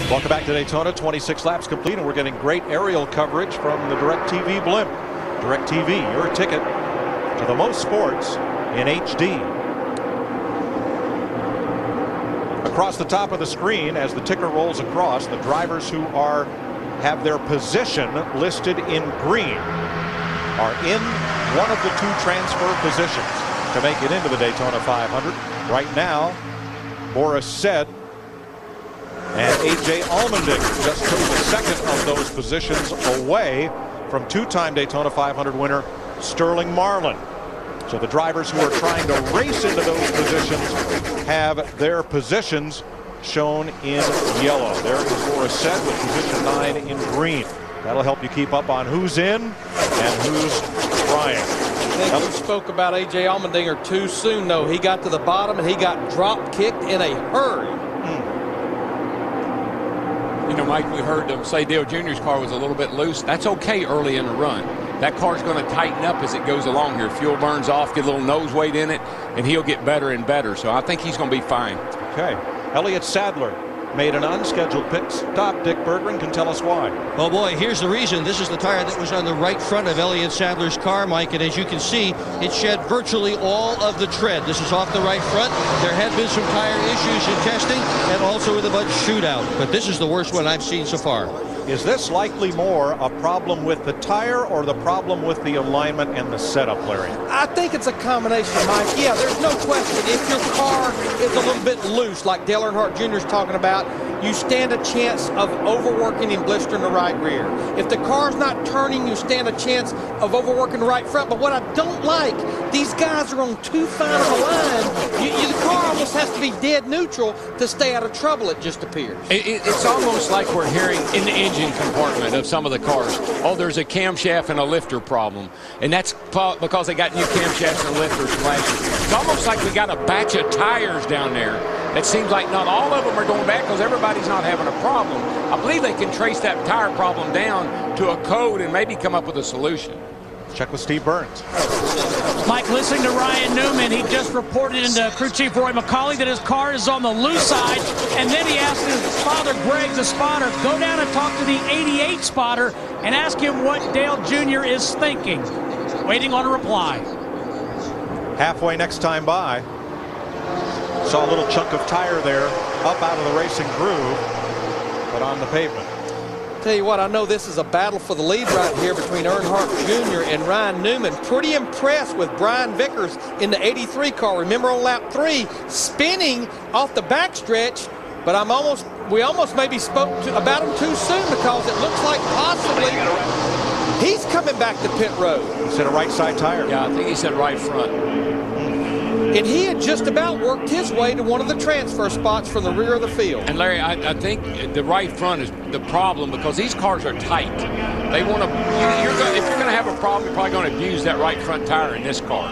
Welcome back to Daytona. 26 laps complete, and we're getting great aerial coverage from the DirecTV blimp. DirecTV, your ticket to the most sports in HD. Across the top of the screen, as the ticker rolls across, the drivers who have their position listed in green are in one of the two transfer positions to make it into the Daytona 500. Right now, Boris Said and A.J. Allmendinger just took the second of those positions away from two-time Daytona 500 winner Sterling Marlin. So the drivers who are trying to race into those positions have their positions shown in yellow. There is Boris Said with position 9 in green. That'll help you keep up on who's in and who's trying. I think you spoke about A.J. Allmendinger too soon, though. He got to the bottom and he got drop-kicked in a hurry. You know, Mike, we heard them say Dale Jr.'s car was a little bit loose. That's okay early in the run. That car's going to tighten up as it goes along here. Fuel burns off, get a little nose weight in it, and he'll get better and better. So I think he's going to be fine. Okay. Elliott Sadler made an unscheduled pit stop. Dick Berggren can tell us why. Oh boy, here's the reason. This is the tire that was on the right front of Elliott Sadler's car, Mike, and as you can see, it shed virtually all of the tread. This is off the right front. There had been some tire issues in testing and also with a mud shootout, but this is the worst one I've seen so far. Is this likely more a problem with the tire or the problem with the alignment and the setup, Larry? I think it's a combination, Mike. Yeah, there's no question. If your car is a little bit loose, like Dale Earnhardt Jr. is talking about, you stand a chance of overworking and blistering the right rear. If the car's not turning, you stand a chance of overworking the right front. But what I don't like, these guys are on too fine of a line. The car almost has to be dead neutral to stay out of trouble, it just appears. It's almost like we're hearing in the engine compartment of some of the cars, oh, there's a camshaft and a lifter problem. And that's because they got new camshafts and lifters from last year. It's almost like we got a batch of tires down there. It seems like not all of them are going bad because everybody's not having a problem. I believe they can trace that tire problem down to a code and maybe come up with a solution. Check with Steve Burns. Mike, listening to Ryan Newman, he just reported into crew chief Roy McCauley that his car is on the loose side, and then he asked his father, Greg, the spotter, go down and talk to the 88 spotter and ask him what Dale Jr. is thinking. Waiting on a reply. Halfway next time by. Saw a little chunk of tire there, up out of the racing groove, but on the pavement. Tell you what, I know this is a battle for the lead right here between Earnhardt Jr. and Ryan Newman. Pretty impressed with Brian Vickers in the 83 car. Remember on lap 3, spinning off the backstretch, but we almost maybe spoke about him too soon because it looks like possibly he's coming back to pit road. He said a right side tire. Yeah, I think he said right front. And he had just about worked his way to one of the transfer spots from the rear of the field. And Larry, I think the right front is the problem because these cars are tight. They want to. If you're going to have a problem, you're probably going to abuse that right front tire in this car.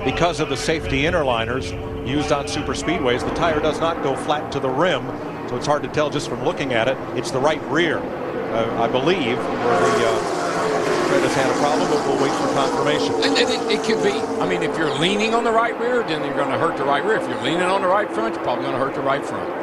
Because of the safety interliners used on super speedways, the tire does not go flat to the rim, so it's hard to tell just from looking at it. It's the right rear, I believe, where the has had a problem, but we'll wait for confirmation. And it could be. I mean, if you're leaning on the right rear, then you're going to hurt the right rear. If you're leaning on the right front, you're probably going to hurt the right front.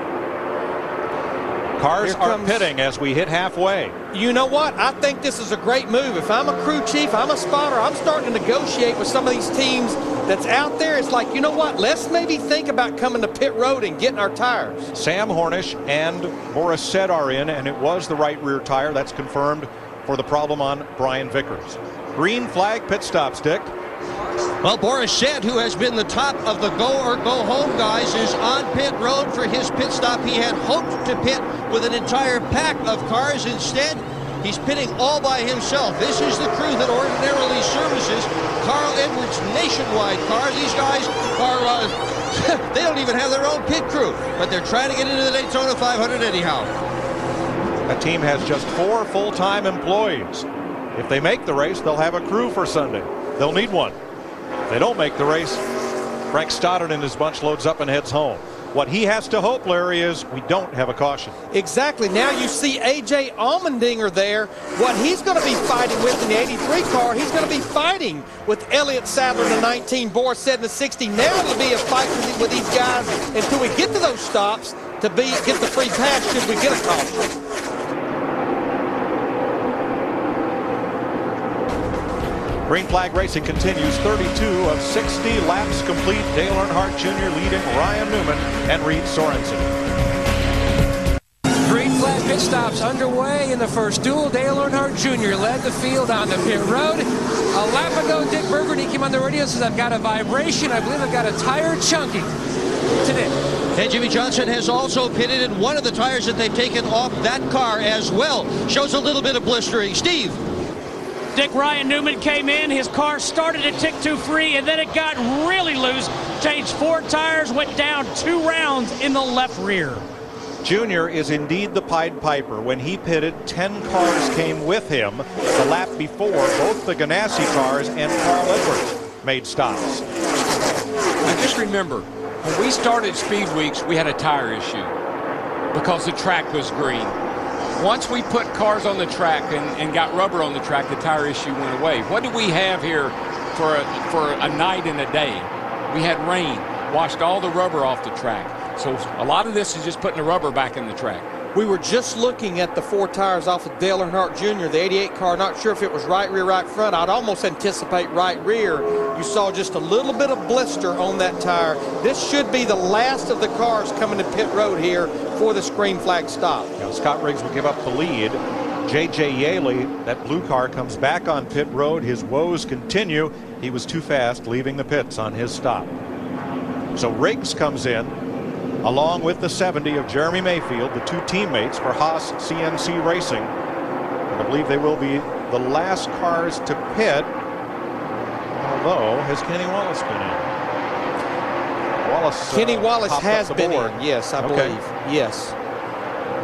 Cars are pitting as we hit halfway. You know what? I think this is a great move. If I'm a crew chief, I'm a spotter, I'm starting to negotiate with some of these teams that's out there. It's like, you know what? Let's maybe think about coming to pit road and getting our tires. Sam Hornish and Boris Said are in, and it was the right rear tire. That's confirmed for the problem on Brian Vickers. Green flag pit stops, Dick. Well, Boris Said, who has been the top of the go or go home guys, is on pit road for his pit stop. He had hoped to pit with an entire pack of cars. Instead, he's pitting all by himself. This is the crew that ordinarily services Carl Edwards' nationwide cars. These guys are, they don't even have their own pit crew, but they're trying to get into the Daytona 500 anyhow. That team has just 4 full-time employees. If they make the race, they'll have a crew for Sunday. They'll need one. If they don't make the race, Frank Stoddard and his bunch loads up and heads home. What he has to hope, Larry, is we don't have a caution. Exactly. Now you see A.J. Allmendinger there. What he's going to be fighting with in the 83 car, he's going to be fighting with Elliott Sadler in the 19, Boris Said in the 60. Now it'll be a fight with these guys until we get to those stops. to get the free pass should we get a caution. Green flag racing continues. 32 of 60 laps complete. Dale Earnhardt Jr. leading Ryan Newman and Reed Sorensen. Green flag pit stops underway in the first duel. Dale Earnhardt Jr. led the field on the pit road. A lap ago, Dick Berger came on the radio and says, I've got a vibration. I believe I've got a tire chunking today. And Jimmy Johnson has also pitted, in one of the tires that they've taken off that car as well shows a little bit of blistering. Steve. Dick, Ryan Newman came in. His car started to tick too free, and then it got really loose. Changed 4 tires, went down 2 rounds in the left rear. Junior is indeed the Pied Piper. When he pitted, 10 cars came with him. The lap before, both the Ganassi cars and Carl Edwards made stops. I just remember, when we started Speed Weeks, we had a tire issue because the track was green. Once we put cars on the track and got rubber on the track, the tire issue went away. What did we have here for a night and a day? We had rain, washed all the rubber off the track. So a lot of this is just putting the rubber back in the track. We were just looking at the 4 tires off of Dale Earnhardt Jr., the 88 car. Not sure if it was right rear, right front. I'd almost anticipate right rear. You saw just a little bit of blister on that tire. This should be the last of the cars coming to pit road here for the green flag stop. Now, Scott Riggs will give up the lead. J.J. Yaley, that blue car, comes back on pit road. His woes continue. He was too fast leaving the pits on his stop. So Riggs comes in, along with the 70 of Jeremy Mayfield, the 2 teammates for Haas CNC Racing. And I believe they will be the last cars to pit. Although, has Kenny Wallace been in? Kenny Wallace has been board. in. Yes, I believe. Yes.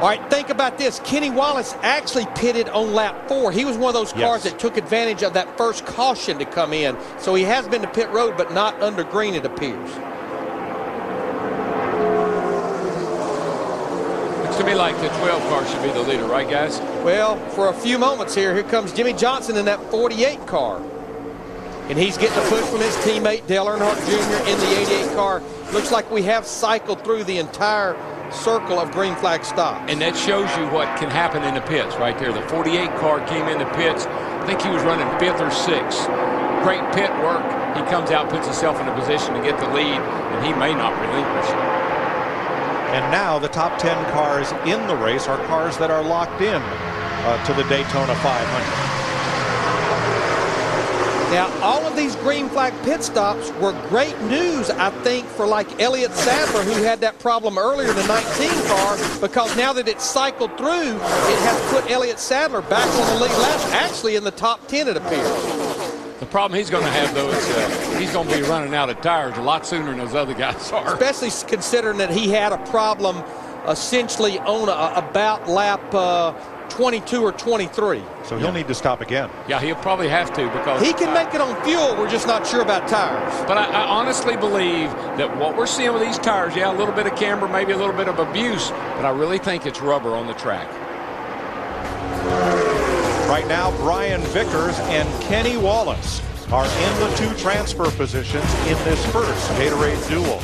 All right, think about this. Kenny Wallace actually pitted on lap 4. He was one of those cars that took advantage of that first caution to come in. So he has been to pit road, but not under green, it appears. Looks to me like the 12 car should be the leader, right, guys? Well, for a few moments here comes Jimmy Johnson in that 48 car. And he's getting a push from his teammate, Dale Earnhardt Jr. in the 88 car. Looks like we have cycled through the entire circle of green flag stops. And that shows you what can happen in the pits right there. The 48 car came in the pits. I think he was running 5th or 6th. Great pit work. He comes out, puts himself in a position to get the lead, and he may not relinquish it. And now the top 10 cars in the race are cars that are locked in to the Daytona 500. Now, all of these green flag pit stops were great news, I think, for like Elliott Sadler, who had that problem earlier in the 19 car, because now that it's cycled through, it has put Elliott Sadler back on the lead lap, actually in the top 10, it appears. The problem he's going to have, though, is he's going to be running out of tires a lot sooner than those other guys are. Especially considering that he had a problem essentially on about lap 22 or 23. So he'll need to stop again. Yeah, he'll probably have to, because he can make it on fuel. We're just not sure about tires. But I honestly believe that what we're seeing with these tires, yeah, a little bit of camber, maybe a little bit of abuse, but I really think it's rubber on the track. Right now, Brian Vickers and Kenny Wallace are in the 2 transfer positions in this first Gatorade Duel.